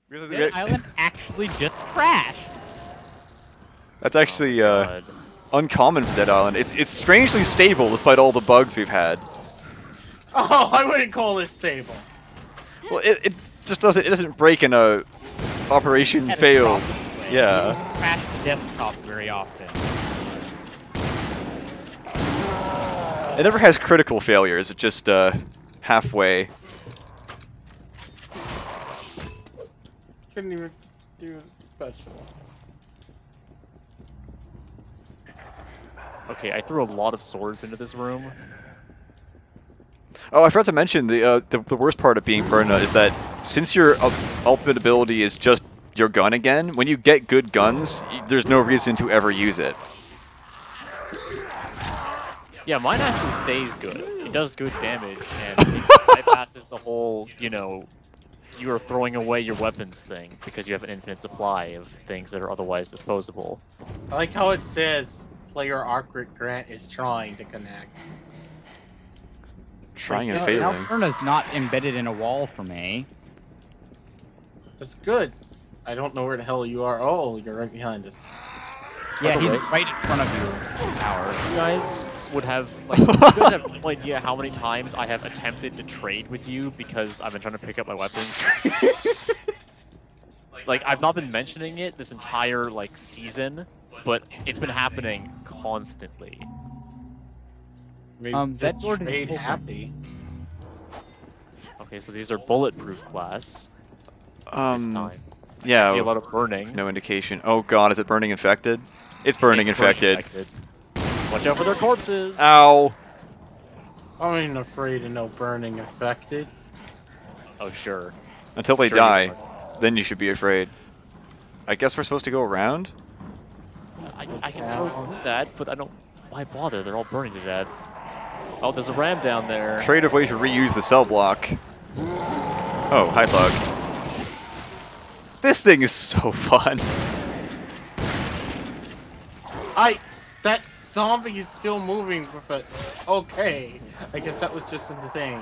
That island actually just crashed. That's actually uncommon for Dead Island. It's strangely stable despite all the bugs we've had. Oh, I wouldn't call this stable. Well, it just doesn't break in a operation failed. Yeah. Crash the desktop very often. It never has critical failures. It just halfway. Couldn't even do special ones. Okay, I threw a lot of swords into this room. Oh, I forgot to mention the worst part of being Perna is that since your ultimate ability is just your gun again, when you get good guns, there's no reason to ever use it. Yeah, mine actually stays good. It does good damage, and it bypasses the whole, you know, you are throwing away your weapons thing because you have an infinite supply of things that are otherwise disposable. I like how it says player awkward Grant is trying to connect. Trying and Now, failing. Perna's not embedded in a wall for me. That's good. I don't know where the hell you are. Oh, you're right behind us. Yeah, he's way. right in front of you, Howard. You guys would have, like, you guys have no idea how many times I have attempted to trade with you because I've been trying to pick up my weapons. Like, I've not been mentioning it this entire, like, season, but it's been happening constantly. Maybe that just sword is trade open. happy. Okay, so these are bulletproof glass this time. I see a Yeah, lot of burning. no indication. Oh god, is it burning infected? It's burning It's infected. Watch out for their corpses! Ow! I ain't afraid of no burning affected. Oh, sure. Until they Sure you die, are. then you should be afraid. I guess we're supposed to go around? I can throw through that, but I don't... Why bother? They're all burning to death. Oh, there's a ram down there. Creative way to reuse the cell block. Oh, hi bug. This thing is so fun. That zombie is still moving with it. Okay. I guess that was just a thing.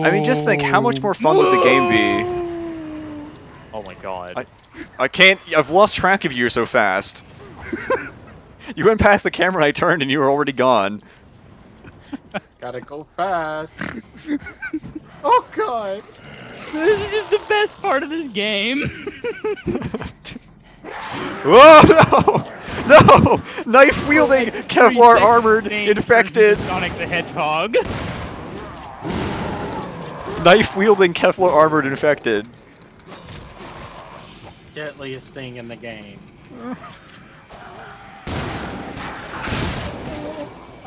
I mean, just think, how much more fun would the game be? Oh my god. I can't... I've lost track of you so fast. You went past the camera I turned and you were already gone. Gotta go fast. Oh god! This is just the best part of this game. Whoa, no! No! Knife-wielding, Kevlar-armored, infected! Sonic the Hedgehog. Knife-wielding, Kevlar-armored, infected. Deadliest thing in the game.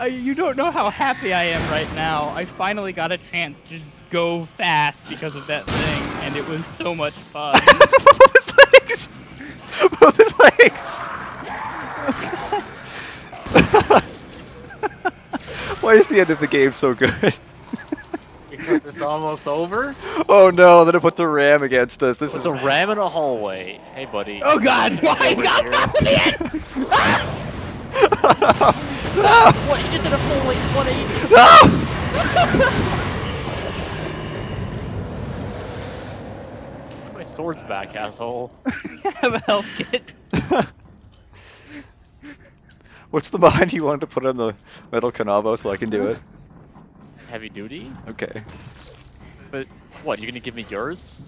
You don't know how happy I am right now. I finally got a chance to just go fast because of that thing, and it was so much fun. Both his legs! Both his legs! Why is the end of the game so good? Because it's almost over? Oh no, then it puts a ram against us. This There's is... a ram in a hallway. Hey, buddy. Oh god, why not happening? No! What? You just did a full, like, 180. No! My sword's back, asshole. Have a health kit. What's the bind you wanted to put on the metal canabo so I can do it? Heavy duty? Okay. But, what, you're gonna give me yours?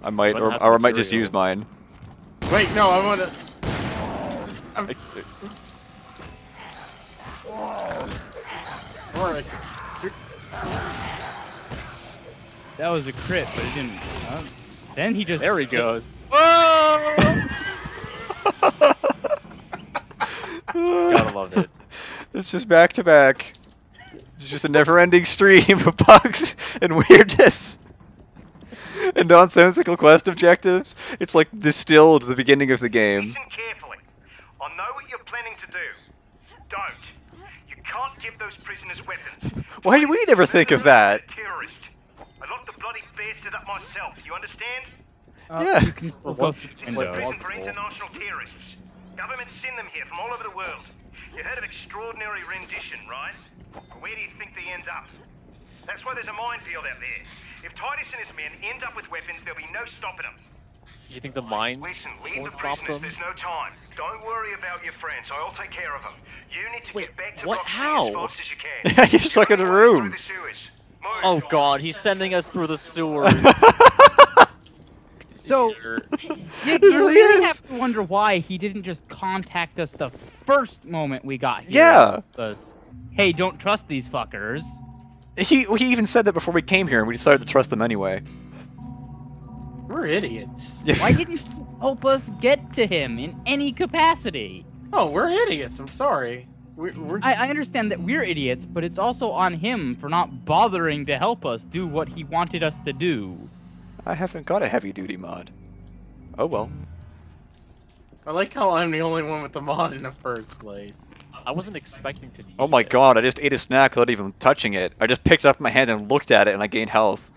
I might, Wouldn't have or I might just use materials. mine. Wait, no, I wanna... Or I could just... That was a crit, but it didn't. Then he just. There he goes. Whoa! Gotta love it. It's just back to back. It's just a never-ending stream of bugs and weirdness and nonsensical quest objectives. It's like distilled at the beginning of the game. Listen carefully. I know what you're planning to do. Don't. You can't give those prisoners weapons. Why did we never think of that? Terrorist. I locked the bloody bastard up myself. You understand? Yeah. You can still go through the window. Prison for international terrorists. Governments send them here from all over the world. You heard of extraordinary rendition, right? Well, where do you think they end up? That's why there's a minefield out there. If Titus and his men end up with weapons, there'll be no stopping them. You think the mines Listen, leave the won't stop prisoners. them? There's no time. Don't worry about your friends. I'll take care of them. You need to Wait, get back to what? Roxy How? as fast as you can. You're stuck in a Through room. the sewers. Move. Oh god, he's sending us through the sewers. So Sure. you really really is. have to wonder why he didn't just contact us the first moment we got here. Yeah. Us. Hey, don't trust these fuckers. He even said that before we came here, and we decided to trust them anyway. We're idiots. Yeah. Why didn't he help us get to him in any capacity? Oh, we're idiots. I'm sorry. We're I understand that we're idiots, but it's also on him for not bothering to help us do what he wanted us to do. I haven't got a heavy-duty mod. Oh well. I like how I'm the only one with the mod in the first place. I wasn't expecting to need Oh my it. god, I just ate a snack without even touching it. I just picked it up in my hand and looked at it, and I gained health.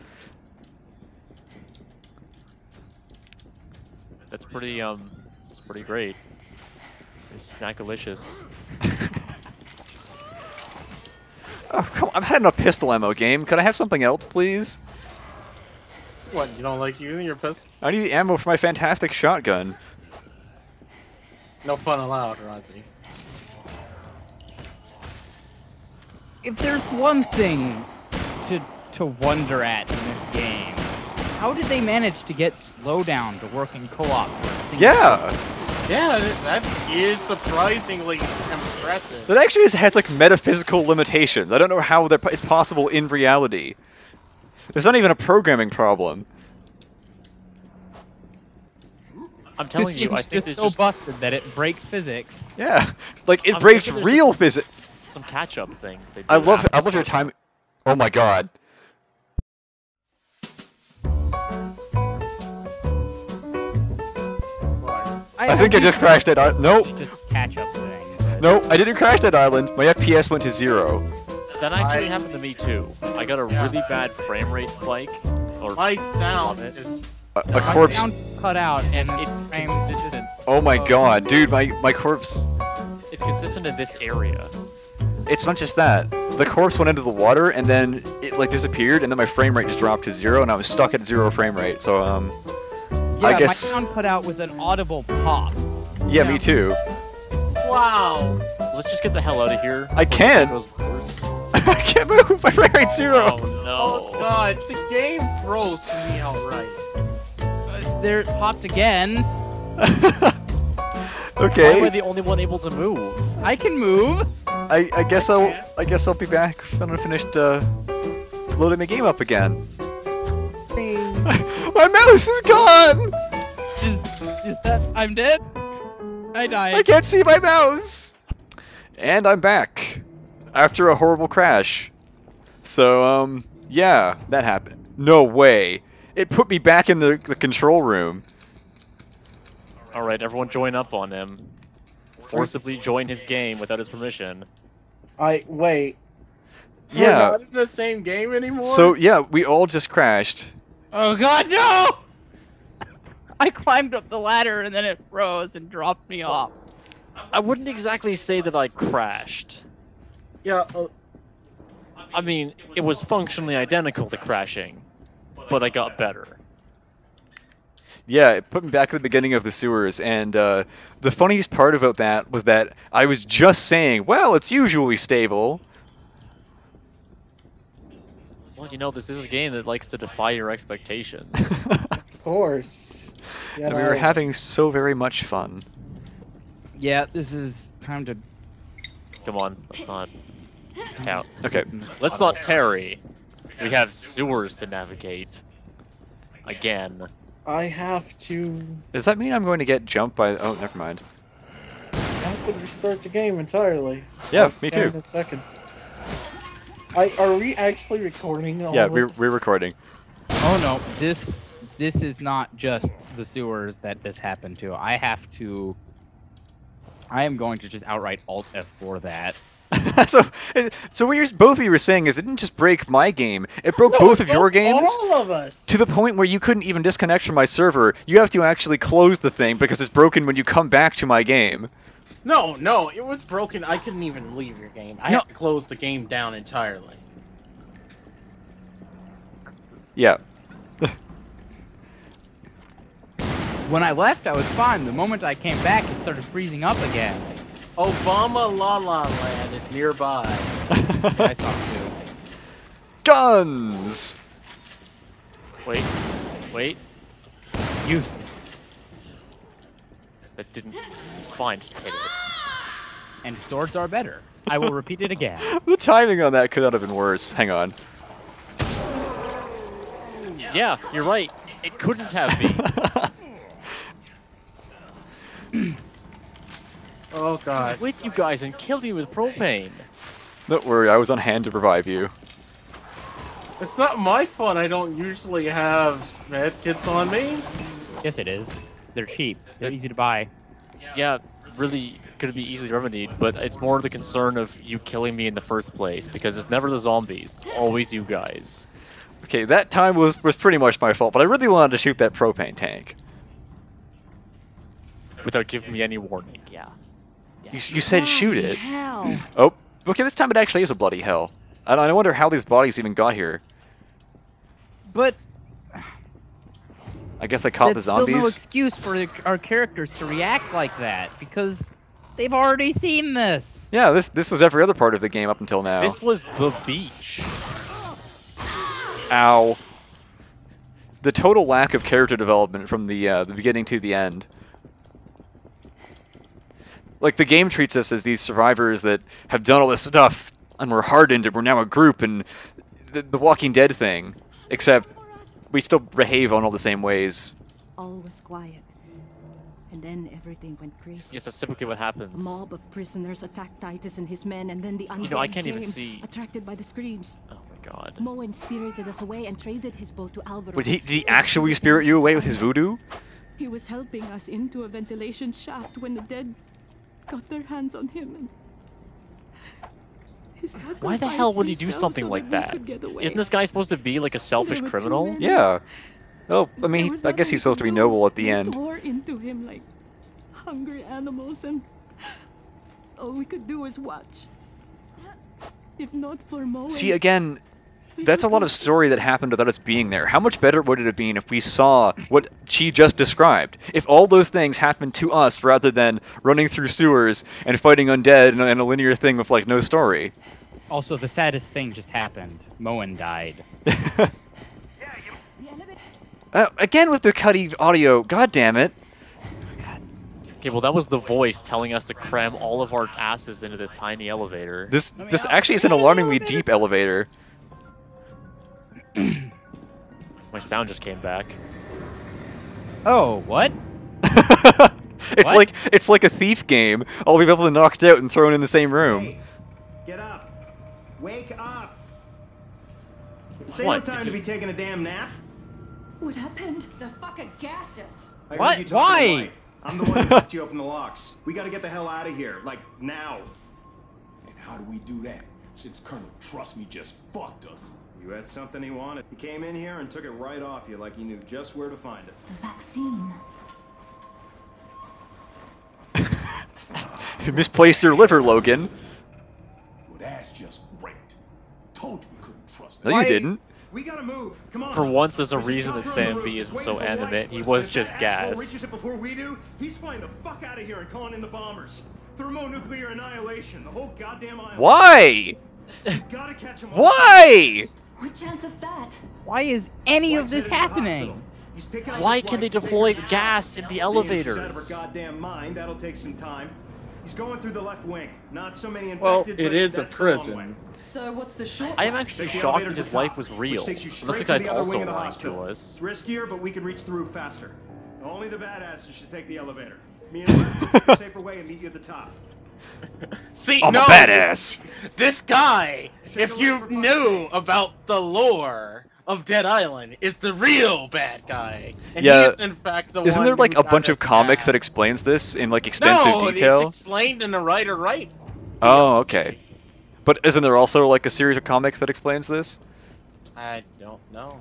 That's pretty, it's pretty great. It's snackalicious. Oh, come on. I've had enough pistol ammo, game. Could I have something else, please? What, you don't like using your pistol? I need ammo for my fantastic shotgun. No fun allowed, Rozzy. If there's one thing to wonder at in this game, how did they manage to get slowdown to work in co-op? for a single Yeah! Yeah, that is surprisingly impressive. That actually has like metaphysical limitations. I don't know how it's possible in reality. It's not even a programming problem. I'm This telling you, game I is think just there's so busted that it breaks physics. Yeah, like it I'm breaks thinking there's real just- physics. some catch-up thing. They do I love after your time. Oh my god. I think I just crashed that island. Nope. It's just catch up thing. but- No, I didn't crash that island. My FPS went to 0. That actually happened to me too. I got a Yeah. really bad frame rate spike. Or My sound Love it. is... A My corpse. sound cut out and it's I'm consistent. Oh my god, dude, my corpse. It's consistent in this area. It's not just that. The corpse went into the water and then it like disappeared and then my frame rate just dropped to 0 and I was stuck at 0 frame rate. So yeah, I guess my sound cut out with an audible pop. yeah, Yeah. me too. Wow! Let's just get the hell out of here. I can. It goes worse. I can't move. My frame rate's 0. Oh no. Oh god, the game froze me outright. There it popped again. Why am I Okay. the only one able to move? I can move. I guess I'll be back when I finished loading the game up again. My mouse is gone. Is that I'm dead? I died. I can't see my mouse. And I'm back after a horrible crash. So yeah, that happened. No way. It put me back in the control room. Alright, everyone join up on him. Forcibly join his game without his permission. Wait. We're Yeah. not in the same game anymore? So yeah, we all just crashed. Oh god, no! I climbed up the ladder and then it froze and dropped me off. I wouldn't exactly say that I crashed. Yeah, I mean, it was functionally identical to crashing, but I got better. Yeah, it put me back at the beginning of the sewers, and the funniest part about that was that I was just saying, well, it's usually stable. Well, you know, this is a game that likes to defy your expectations. of course. Yeah, And we were having so very much fun. Yeah, this is time to. Come on, let's not count. Okay. Let's not tarry. We have sewers to navigate. Again. I have to... Does that mean I'm going to get jumped by... Oh, never mind. I have to restart the game entirely. Yeah, I'll me be back too. In a second. Are we actually recording all Yeah, this? we're recording. Oh no, this is not just the sewers that this happened to. I am going to just outright Alt F4 that. so, so what both of you were saying is it didn't just break my game, it broke No, both it of your broke games all of us. to the point where you couldn't even disconnect from my server. You have to actually close the thing because it's broken when you come back to my game. No, it was broken. I couldn't even leave your game. I had to close the game down entirely. Yeah. When I left, I was fine. The moment I came back, it started freezing up again. Obama La La Land is nearby. I saw it too. Guns! Wait. Useless. That didn't. Fine, just hit it. And swords are better. I will repeat it again. The timing on that could not have been worse. Hang on. Yeah, you're right. It couldn't have been. Oh god. With you guys and killed me with propane. Don't worry, I was on hand to revive you. It's not my fault I don't usually have medkits on me. Yes, it is. They're cheap. They're easy to buy. Yeah, really could be easily remedied, but it's more the concern of you killing me in the first place, because it's never the zombies, it's always you guys. Okay, that time was pretty much my fault, but I really wanted to shoot that propane tank. Without giving me any warning, yeah. You said shoot it. Hell. Oh, okay, this time it actually is a bloody hell. I wonder how these bodies even got here. But I guess I caught the that's still no zombies. excuse for our characters to react like that, because they've already seen this. Yeah, this was every other part of the game up until now. This was the beach. Ow. The total lack of character development from the beginning to the end. Like, the game treats us as these survivors that have done all this stuff, and we're hardened, and we're now a group, and the Walking Dead thing. Except, we still behave on all the same ways. All was quiet. And then everything went crazy. Yes, that's typically what happens. A mob of prisoners attacked Titus and his men, and then the undead I can't even came, see. attracted by the screams. Oh my god. Moen spirited us away and traded his boat to Alvaro. Wait, did he actually spirit you away with his voodoo? He was helping us into a ventilation shaft when the dead got their hands on him. And he Why the hell would he do sacrificed something himself like so that? we could get away. Isn't this guy supposed to be like a selfish There were two criminal? men. Yeah. Oh, I There mean, was I guess nothing he's supposed to be do. noble at the We end. tore into him like hungry animals, and all we could do was watch. If not for Moen, See, again, we that's a would lot be of story that happened without us being there. How much better would it have been if we saw what she just described? If all those things happened to us rather than running through sewers and fighting undead and a linear thing with, like, no story. Also, the saddest thing just happened. Moen died. Again with the cutty audio, god damn it. Okay, well that was the voice telling us to cram all of our asses into this tiny elevator. This actually is an alarmingly deep elevator. My sound just came back. Oh, what? It's What? it's like a thief game. All the people are knocked out and thrown in the same room. Hey, get up. Wake up. This ain't What, no time did to you- be taking a damn nap. What happened? The fucker gassed us. I What? heard you talking Why? to White. I'm the one who helped you open the locks. We gotta get the hell out of here. Like, now. And how do we do that, since Colonel Trust Me just fucked us? You had something he wanted. He came in here and took it right off you like he knew just where to find it. The vaccine. You misplaced your liver, Logan. Well, that's just great. Told you we couldn't trust No, them. you didn't. We gotta move. Come on. For once, there's a reason that Chopper on the Sam roof. B He's isn't waiting so for White. animate. He was If just that asshole gas. reaches it before we do, he's flying the fuck out of here and calling in the bombers. Thermonuclear annihilation. The whole goddamn island. Why? You gotta catch him. Why? What chance is that? Why is any of White's this headed to the happening? hospital. He's picking up Why his can they flights to take deploy her to the gas job. in the She's elevators? out of her goddamn mind. That'll take some time. He's going through the left wing. Not so many infected. Well, but it is a that's the long way. prison. So what's the short? I am actually Take the shocked elevator that to his the wife top, was which real. takes you Unless straight the to guy's the other also wing of the lying to hospital. us. It's riskier, but we can reach the roof faster. Only the badasses should take the elevator. Me and Wes will take the safer way and meet you at the top. See, I'm no, a badass. This guy, Check if the you left for knew about the lore of Dead Island, is the real bad guy. And Yeah. he is, in fact, the Isn't one there like who a bunch got of us comics that gassed. explains this in like extensive No, detail? it's explained in the Writer Right. Oh, DLC. okay. But isn't there also like a series of comics that explains this? I don't know.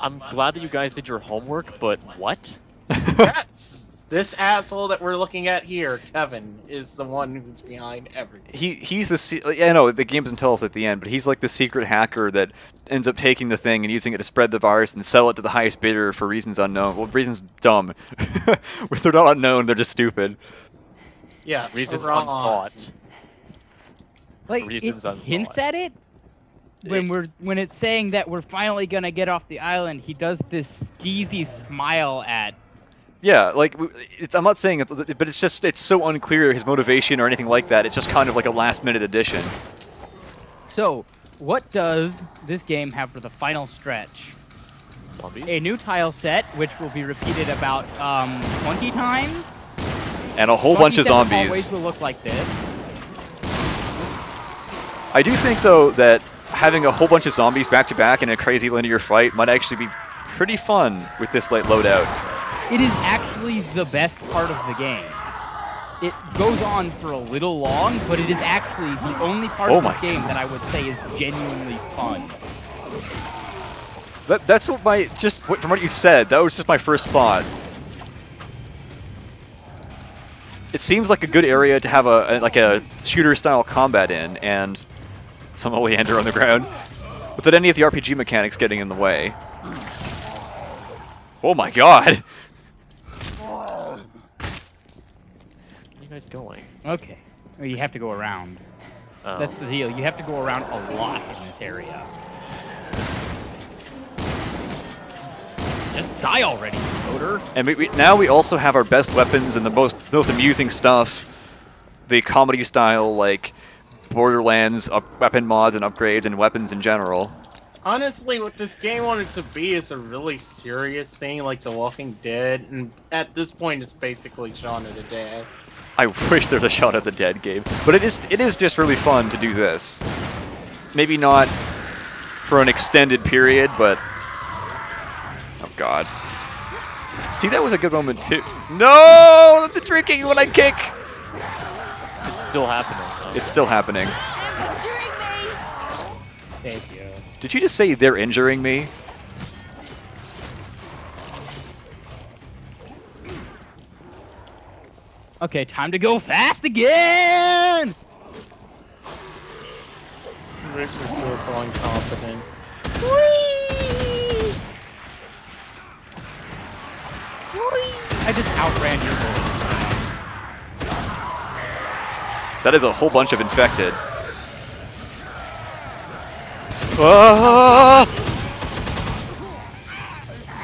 I'm glad that you guys did your homework, but what? Yes! This asshole that we're looking at here, Kevin, is the one who's behind everything. He's the yeah, no, the game doesn't tell us at the end, but he's like the secret hacker that ends up taking the thing and using it to spread the virus and sell it to the highest bidder for reasons unknown. Well, reasons dumb. If they're not unknown, they're just stupid. Yeah, Reasons wrong. unthought. Like, Reasons it unthought. hints at it when it's saying that we're finally gonna get off the island. He does this skeezy smile at. Yeah, like I'm not saying it, but it's so unclear his motivation or anything like that. It's just kind of like a last-minute addition. So, what does this game have for the final stretch? Zombies? A new tile set, which will be repeated about 20 times. And a whole bunch of 27 zombies. hallways will look like this. I do think though that having a whole bunch of zombies back to back in a crazy linear fight might actually be pretty fun with this late loadout. It is actually the best part of the game. It goes on for a little long, but it is actually the only part of this game that I would say is genuinely fun. That's what from what you said, that was just my first thought. It seems like a good area to have a shooter-style combat in, and some oleander on the ground, without any of the RPG mechanics getting in the way. Oh my god! Where are you guys going? Okay. Well, you have to go around. Oh. That's the deal. You have to go around a lot in this area. Just die already, Motor. And now we also have our best weapons and the most amusing stuff. The comedy style, like Borderlands weapon mods and upgrades and weapons in general. Honestly, what this game wanted to be is a really serious thing, like The Walking Dead, and at this point, it's basically Shaun of the Dead. I wish there was a Shaun of the Dead game, but it is just really fun to do this. Maybe not for an extended period, but oh god. See, that was a good moment too. No, the drinking when I kick. It's still happening. Huh? It's still happening. Thank you. Did you just say they're injuring me? Okay, time to go fast again! Makes me feel so unconfident. Whee! Whee! I just outran your bullet. That is a whole bunch of infected. Ah!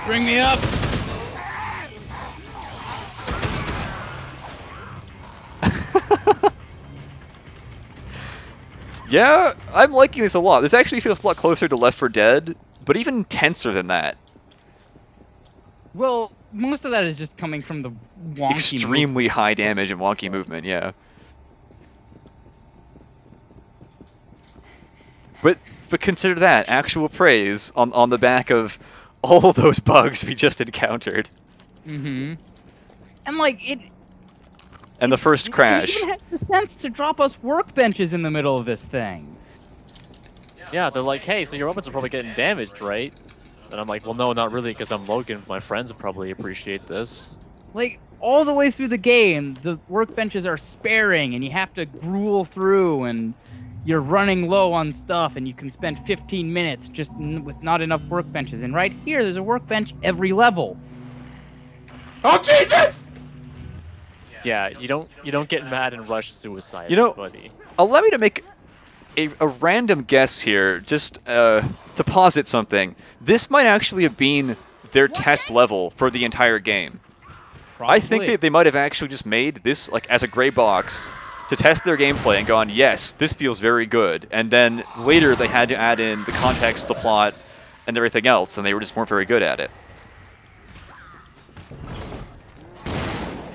Bring me up! Yeah, I'm liking this a lot. This actually feels a lot closer to Left 4 Dead, but even tenser than that. Well, most of that is just coming from the wonky Extremely high damage and wonky movement, yeah. But consider that, actual praise on the back of all those bugs we just encountered. Mm-hmm. And like, And the first crash. It even has the sense to drop us workbenches in the middle of this thing. Yeah, they're like, hey, so your weapons are probably getting damaged, right? And I'm like, well, no, not really, because I'm Logan. My friends would probably appreciate this. Like, all the way through the game, the workbenches are sparing, and you have to gruel through, and you're running low on stuff, and you can spend 15 minutes just with not enough workbenches. And right here, there's a workbench every level. Oh, Jesus! Yeah, you don't get mad and rush suicide, You know, buddy. allow me to make a random guess here, just to posit something. This might actually have been their test level for the entire game. Probably. I think that they might have actually just made this like as a gray box to test their gameplay and gone, yes, this feels very good. And then later they had to add in the context, the plot, and everything else, and they just weren't very good at it.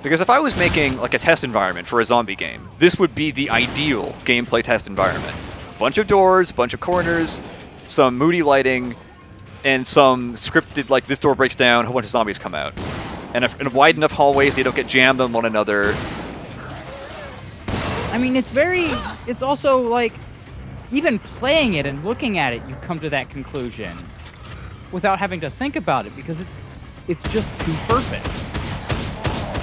Because if I was making like a test environment for a zombie game, this would be the ideal gameplay test environment. Bunch of doors, bunch of corners, some moody lighting, and some scripted like this door breaks down, a whole bunch of zombies come out. And in wide enough hallways so you don't get jammed on one another. I mean, it's also like, even playing it and looking at it, you come to that conclusion without having to think about it because it's just too perfect.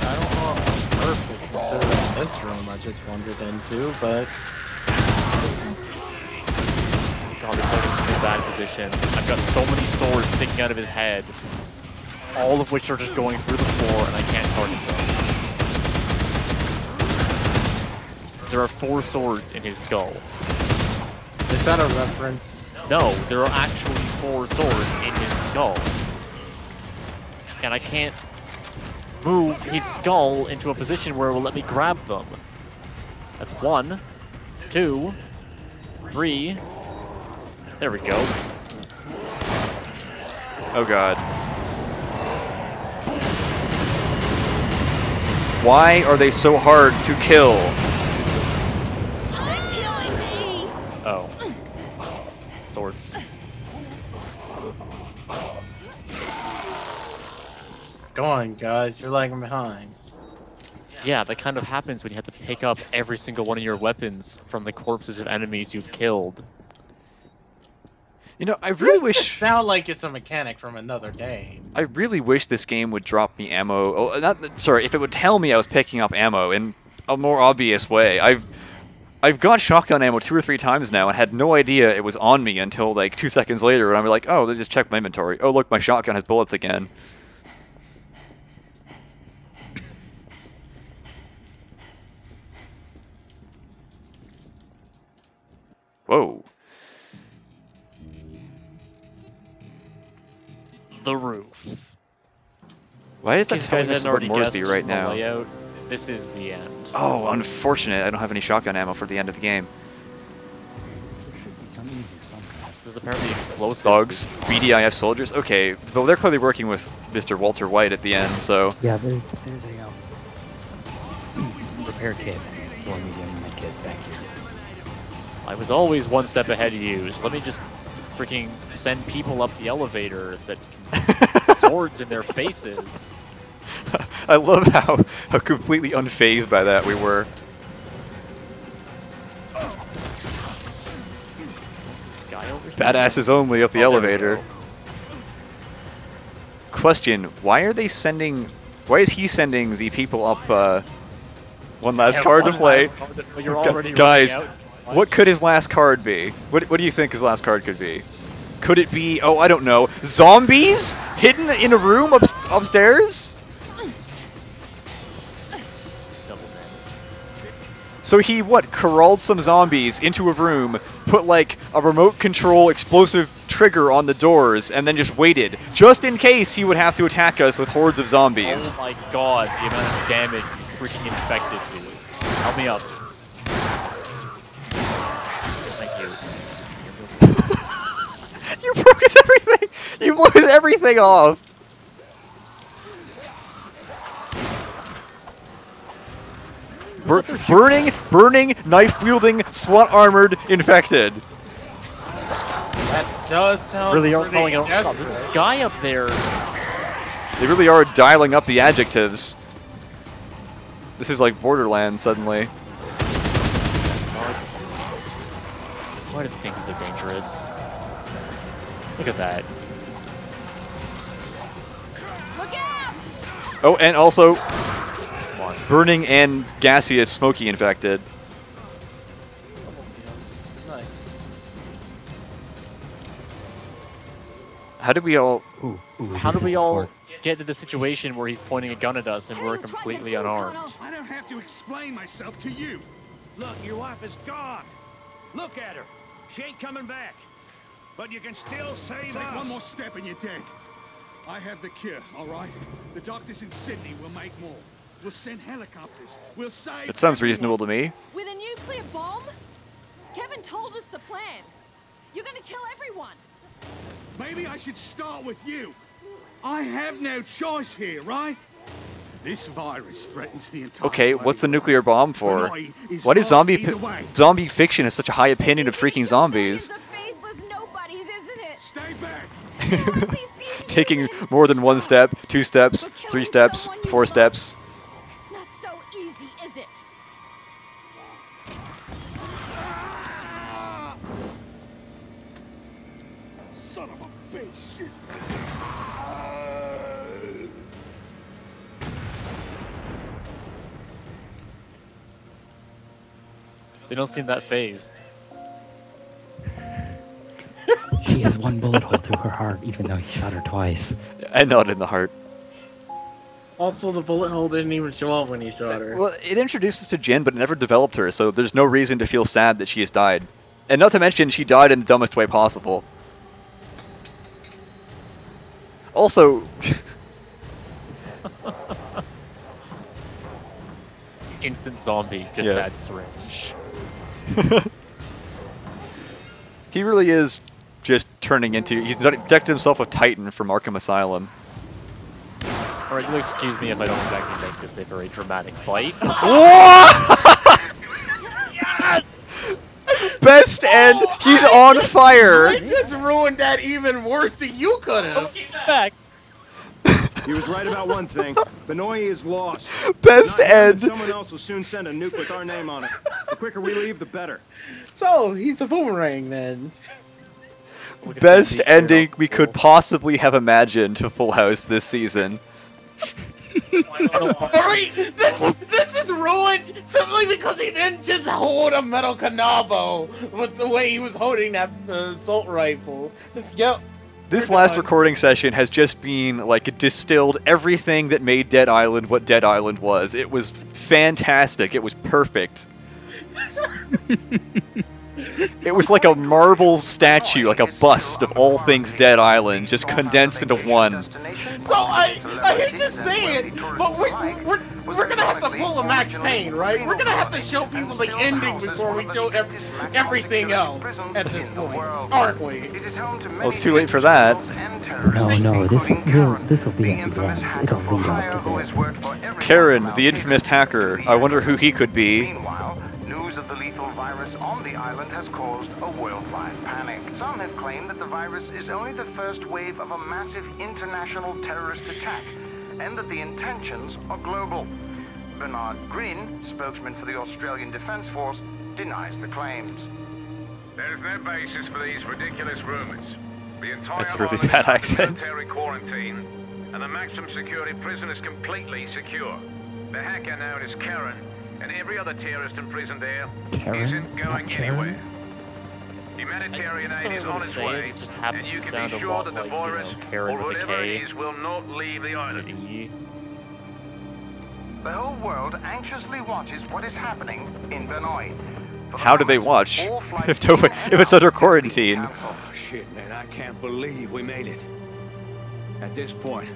I don't know if it's perfect considering this room I just wandered into, but God, this guy's in a bad position. I've got so many swords sticking out of his head, all of which are just going through the floor, and I can't target them. There are 4 swords in his skull. is that a reference? No, there are actually 4 swords in his skull. And I can't move his skull into a position where it will let me grab them. That's 1, 2, 3. There we go. Oh god. Why are they so hard to kill? They're killing me! Oh. Swords. Go on, guys, you're lagging behind. Yeah, that kind of happens when you have to pick up every single one of your weapons from the corpses of enemies you've killed. You know, I really It wish... sound like it's a mechanic from another game. I really wish this game would drop me ammo. Oh, sorry, if it would tell me I was picking up ammo in a more obvious way. I've got shotgun ammo 2 or 3 times now and had no idea it was on me until like 2 seconds later, and I'm like, oh, they just checked my inventory. Oh, look, my shotgun has bullets again. Whoa. The roof. Why is that These telling guys us hadn't about already guessed Moresby just right from the now? layout. This is the end. Oh, unfortunate. I don't have any shotgun ammo for the end of the game. There should be something here somewhere. There's apparently explosives. Dogs, BDIF soldiers. Okay, though they're clearly working with Mr. Walter White at the end, so... Yeah, there's a repair kit for medium med kit back here. I was always one step ahead of you. So let me just freaking send people up the elevator that can swords in their faces. I love how completely unfazed by that we were. Guy over here. Badasses only up the Oh, there we elevator. go. Question, why are they sending... Why is he sending the people up one last Yeah, card to one play? last card that you're already Guys, running out. what could his last card be? What do you think his last card could be? Could it be, oh, I don't know, zombies hidden in a room upstairs? Double man. So he, what, corralled some zombies into a room, put like a remote control explosive trigger on the doors, and then just waited, just in case he would have to attack us with hordes of zombies. Oh my god, the amount of damage you freaking infected to it. Help me up. Thank you. You broke his everything! You blew his everything off! Burning, knife-wielding, SWAT-armored, infected. That does sound Really are pretty calling out. Stop. desperate. There's a guy up there. They really are dialing up the adjectives. This is like Borderlands suddenly. Why do things so dangerous? Look at that. Look out! Oh, and also Come on. burning and gaseous, smoky infected. Yes. Nice. How did we all... How do we all get to the situation where he's pointing a gun at us and we're Hey, completely try to do, unarmed? Connor. I don't have to explain myself to you. Look, your wife is gone. Look at her. She ain't coming back. But you can still save Take us. one more step and you're dead. I have the cure, all right? The doctors in Sydney will make more. We'll send helicopters. We'll save That sounds everyone. reasonable to me. With a nuclear bomb? Kevin told us the plan. You're gonna kill everyone. Maybe I should start with you. I have no choice here, right? This virus threatens the entire Okay, what's the planet. nuclear bomb for? Benoit is Why does lost either way. zombie fiction has such a high opinion of freaking zombies? They're faceless nobodies, isn't it? Stay back. Taking more than one step, 2 steps, 3 steps, 4 steps. It's not so easy, is it? They don't seem that phased. She has one bullet hole through her heart, even though he shot her twice. And not in the heart. Also, the bullet hole didn't even show up when he shot her. Well, it introduced us to Jin, but it never developed her, so there's no reason to feel sad that she has died. And not to mention, she died in the dumbest way possible. Also... Instant zombie, just Yeah. bad syringe. He really is just turning into... He's protected himself with Titan from Arkham Asylum. Alright, you'll excuse me if I don't exactly make this a very dramatic fight. Yes! Best end! He's on fire! I just ruined that even worse than you could have. Back. He was right about one thing. Benoit is lost. Best Not him, and end! someone else will soon send a nuke with our name on it. The quicker we leave, the better. So, he's a boomerang then. Best ending we could possibly have imagined to Full House this season. This is ruined simply because he didn't just hold a metal canabo with the way he was holding that assault rifle. Just go. This last recording session has just been, like, distilled everything that made Dead Island what Dead Island was. It was fantastic. It was perfect. It was like a marble statue, like a bust of all things Dead Island, just condensed into one. So I hate to say it, but we're gonna have to pull a Max Payne, right? We're gonna have to show people the ending before we show everything else at this point, aren't we? Well, it's too late for that. No, this will be at the end. It'll lead up to this. Karen, the infamous hacker. I wonder who he could be. Meanwhile, news of the lethal virus on the island has caused a worldwide panic. Some have claimed that the virus is only the first wave of a massive international terrorist attack, and that the intentions are global. Bernard Green, spokesman for the Australian Defence Force, denies the claims. There is no basis for these ridiculous rumors. The entire That's a really island bad is under accent. military quarantine, and the maximum security prison is completely secure. The hacker known as Karen and every other terrorist imprisoned there isn't going anywhere. Humanitarian aid is on its way, and you can be sure that the virus or whatever it is will not leave the island. The whole world anxiously watches what is happening in Benoit. How do they watch? If it's under quarantine. Oh, shit, man, I can't believe we made it. At this point,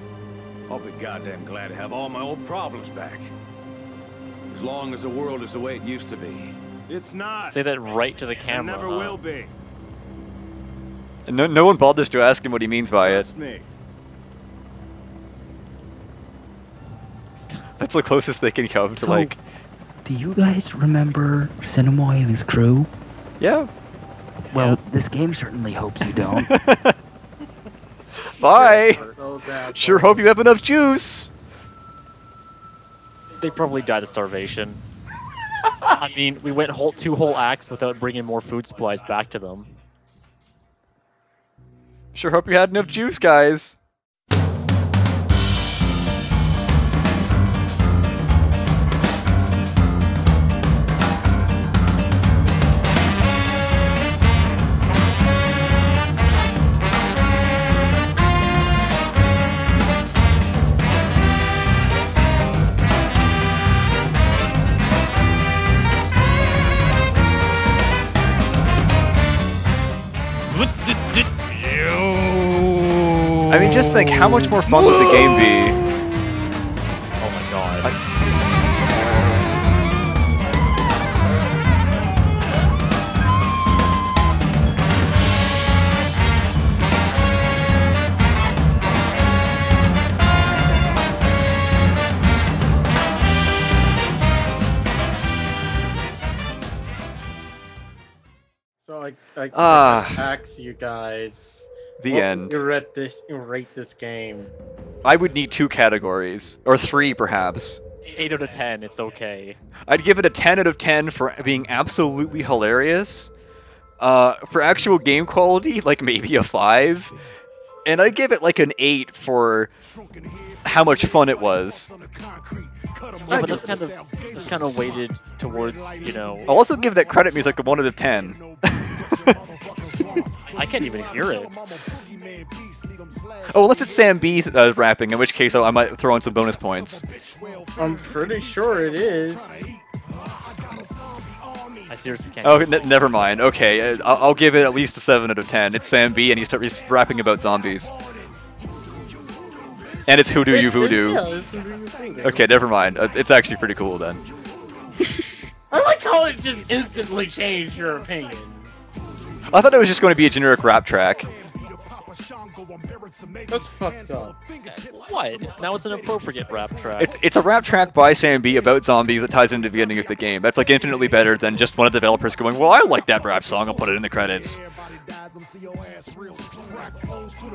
I'll be goddamn glad to have all my old problems back. As long as the world is the way it used to be. It's not. Say that right to the It camera. never will be. No one bothers to ask him what he means by it. Trust me. That's the closest they can come to, So, like... do you guys remember Sinamoi and his crew? Yeah. Well, this game certainly hopes you don't. Bye! Those assholes. Sure hope you have enough juice! They probably died of starvation. I mean, we went two whole acts without bringing more food supplies back to them. Sure hope you had enough juice, guys. I mean, just think, how much more fun would the game be? Oh my god. So I ask you guys. The what end. You rate this game. I would need 2 categories. Or 3, perhaps. 8 out of 10, it's okay. I'd give it a 10 out of 10 for being absolutely hilarious. For actual game quality, like maybe a 5. And I'd give it like an 8 for how much fun it was. Yeah, but that's kind of weighted towards, you know. I'll also give that credit music a 1 out of 10. I can't even hear it. Oh, unless it's Sam B rapping, in which case I might throw in some bonus points. I'm pretty sure it is. I seriously can't. Oh, never mind. Okay, I'll give it at least a 7 out of 10. It's Sam B, and he's rapping about zombies. And it's Hoodoo You Voodoo. Yeah, it's Hoodoo You Voodoo. Okay, never mind. It's actually pretty cool then. I like how it just instantly changed your opinion. I thought it was just going to be a generic rap track. That's fucked up. What? Now it's an appropriate rap track. It's a rap track by Sam B about zombies that ties into the beginning of the game. That's like infinitely better than just one of the developers going, well, I like that rap song, I'll put it in the credits.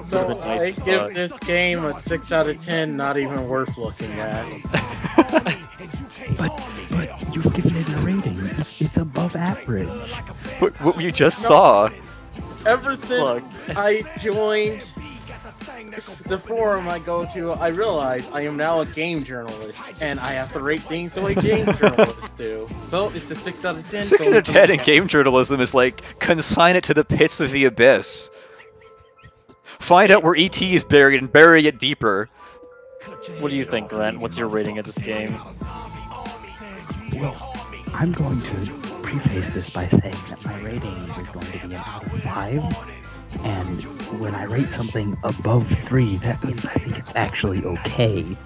So I give this game a 6 out of 10, not even worth looking at. But you've given it a rating. It's above average. What you just saw. Ever since I joined the forum I go to, I realize I am now a game journalist, and I have to rate things the way game journalists do. So it's a 6 out of 10. 6 out of 10 in game journalism is like, consign it to the pits of the abyss. Find out where ET is buried and bury it deeper. What do you think, Grant? What's your rating of this game? Well, I'm going to preface this by saying that my rating is going to be an out of 5. And when I rate something above 3, that means I think it's actually okay.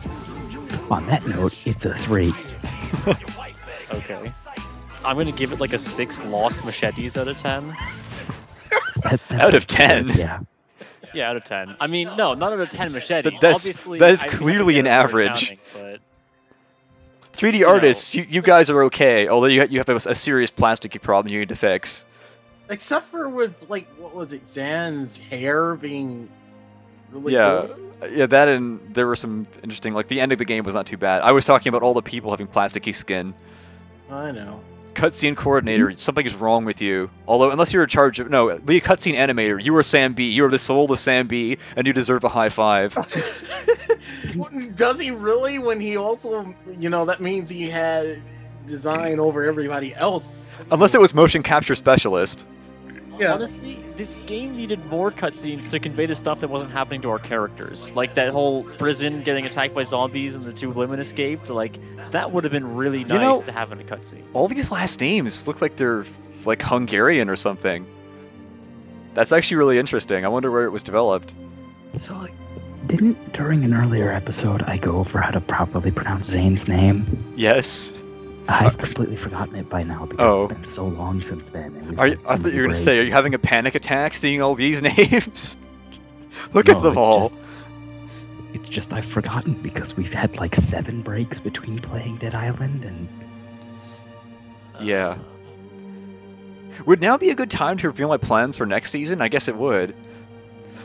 On that note, it's a 3. Okay. I'm gonna give it like a 6 lost machetes out of 10. Out of 10? Yeah. Yeah, out of 10. I mean, no, not out of 10 machetes. That is clearly an average. But 3D artists, you guys are okay, although you have a serious plasticky problem you need to fix. Except for with, like, what was it, Zan's hair being really good? Yeah, that and there were some interesting, like, the end of the game was not too bad. I was talking about all the people having plasticky skin. I know. Cutscene coordinator, something is wrong with you. Although, unless you're in charge of... No, the cutscene animator, you are Sam B. You are the soul of Sam B, and you deserve a high 5. Does he really? When he also, you know, that means he had design over everybody else. Unless it was motion capture specialist. Yeah. Honestly, this game needed more cutscenes to convey the stuff that wasn't happening to our characters. Like that whole prison getting attacked by zombies and the 2 women escaped. Like, that would have been really nice to have in a cutscene. All these last names look like they're, like, Hungarian or something. That's actually really interesting. I wonder where it was developed. So, like, didn't during an earlier episode I go over how to properly pronounce Zane's name? Yes. I've completely forgotten it by now because it's been so long since then. I thought you were going to say, are you having a panic attack seeing all these names? Look at them all. It's just I've forgotten because we've had like 7 breaks between playing Dead Island and... Yeah. Would now be a good time to reveal my plans for next season? I guess it would.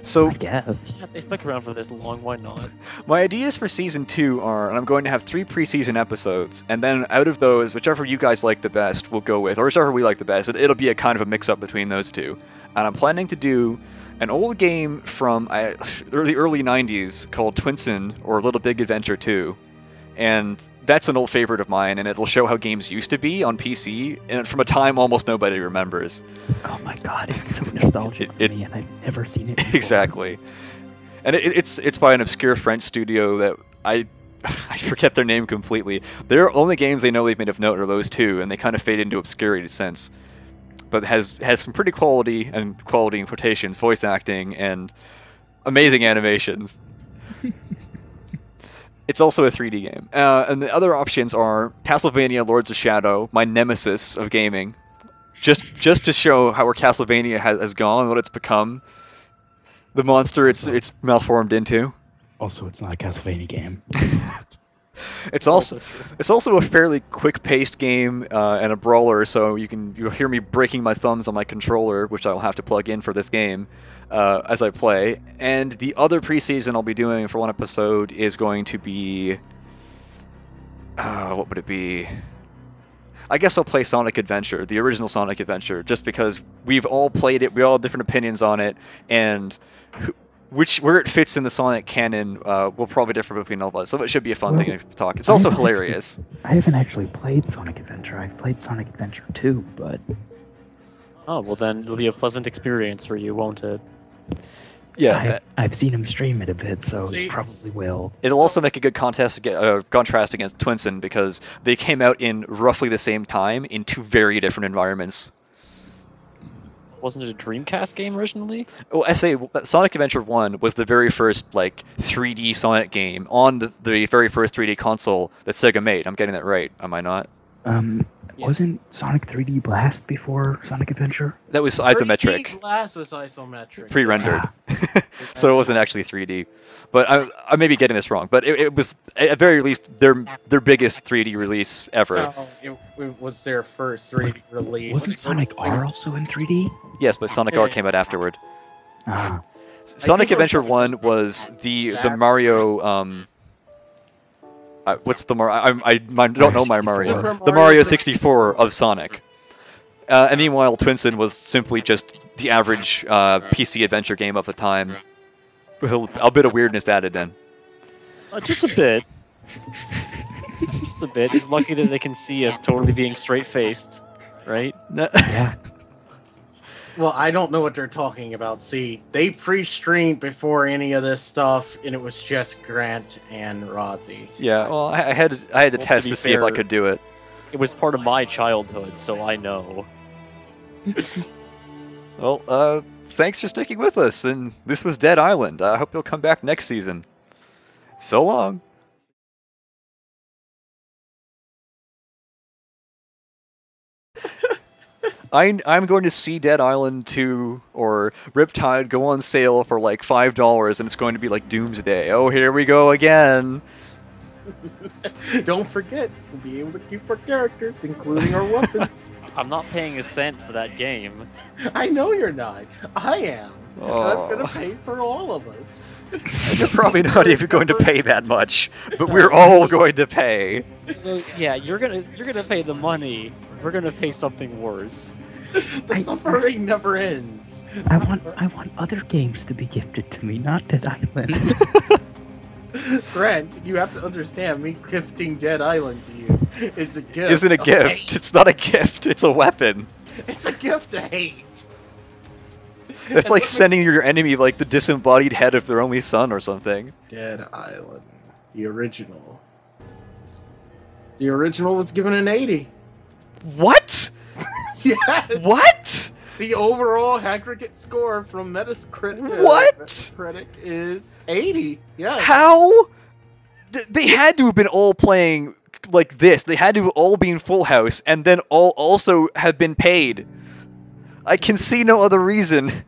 So, I guess. Yeah, they stuck around for this long, why not? My ideas for Season 2 are, and I'm going to have 3 pre-season episodes, and then out of those, whichever you guys like the best, we'll go with, or whichever we like the best. It'll be a kind of a mix-up between those two. And I'm planning to do an old game from the early 90s called Twinsen, or Little Big Adventure 2. And that's an old favorite of mine, and it'll show how games used to be on PC, and from a time almost nobody remembers. Oh my god, it's so nostalgic for me, and I've never seen it before. Exactly. And it's by an obscure French studio that I forget their name completely. Their only games they know they've made of note are those 2, and they kind of fade into obscurity since. But has some pretty quality, and quality in quotations, voice acting, and amazing animations. It's also a 3D game. And the other options are Castlevania Lords of Shadow, my nemesis of gaming. Just to show how where Castlevania has gone, what it's become. The monster it's malformed into. Also, it's not a Castlevania game. It's also a fairly quick-paced game and a brawler, so you'll hear me breaking my thumbs on my controller, which I will have to plug in for this game as I play. And the other preseason I'll be doing for one episode is going to be what would it be? I guess I'll play Sonic Adventure, the original Sonic Adventure, just because we've all played it, we all have different opinions on it, and where it fits in the Sonic canon will probably differ between all of us, so it should be a fun thing to talk. It's also hilarious. I haven't actually played Sonic Adventure. I've played Sonic Adventure 2, but... Oh, well then it'll be a pleasant experience for you, won't it? Yeah, I've seen him stream it a bit, so See, it probably will. it'll also make a good contrast against Twinsen, because they came out in roughly the same time in two very different environments. Wasn't it a Dreamcast game originally? Well, I say Sonic Adventure 1 was the very first 3D Sonic game on the very first 3D console that Sega made. I'm getting that right, am I not? Wasn't Sonic 3D Blast before Sonic Adventure? That was isometric. 3D Blast was isometric. Pre-rendered. So it wasn't actually 3D. But I may be getting this wrong, but it was, at very least, their biggest 3D release ever. No, it was their first 3D release. Wasn't Sonic R also in 3D? Yes, but Sonic R came out afterward. Sonic Adventure 1 was the Mario... what's the Mario? I don't know my Mario. The Mario 64 of Sonic. And meanwhile, Twinsen was simply just the average PC adventure game of the time, with a bit of weirdness added in. Just a bit. Just a bit. It's lucky that they can see us totally being straight-faced, right? Yeah. Well, I don't know what they're talking about. See, they pre-streamed before any of this stuff, and it was just Grant and Rozzy. Yeah, well, I had to test to see if I could do it. It was part of my childhood, so I know. Well, thanks for sticking with us, and this was Dead Island. I hope you'll come back next season. So long. I'm going to see Dead Island 2 or Riptide go on sale for like $5, and it's going to be like Doomsday. Oh, here we go again. Don't forget, we'll be able to keep our characters, including our weapons. I'm not paying a cent for that game. I know you're not. I am. Oh. I'm gonna pay for all of us. You're probably not even going to pay that much, but we're all going to pay. So yeah, you're gonna pay the money. We're gonna pay something worse. The suffering never ends. I want other games to be gifted to me, not Dead Island. Grant, you have to understand, me gifting Dead Island to you is a gift. Isn't a gift. It's not a gift. It's a weapon. It's a gift to hate. It's like sending your enemy like the disembodied head of their only son or something. Dead Island, the original. The original was given an 80. What? Yes. What? The overall aggregate score from Metacritic, Metacritic is 80. Yes. How? They had to have been all playing like this. They had to have all been Full House, and then all also have been paid. I can see no other reason.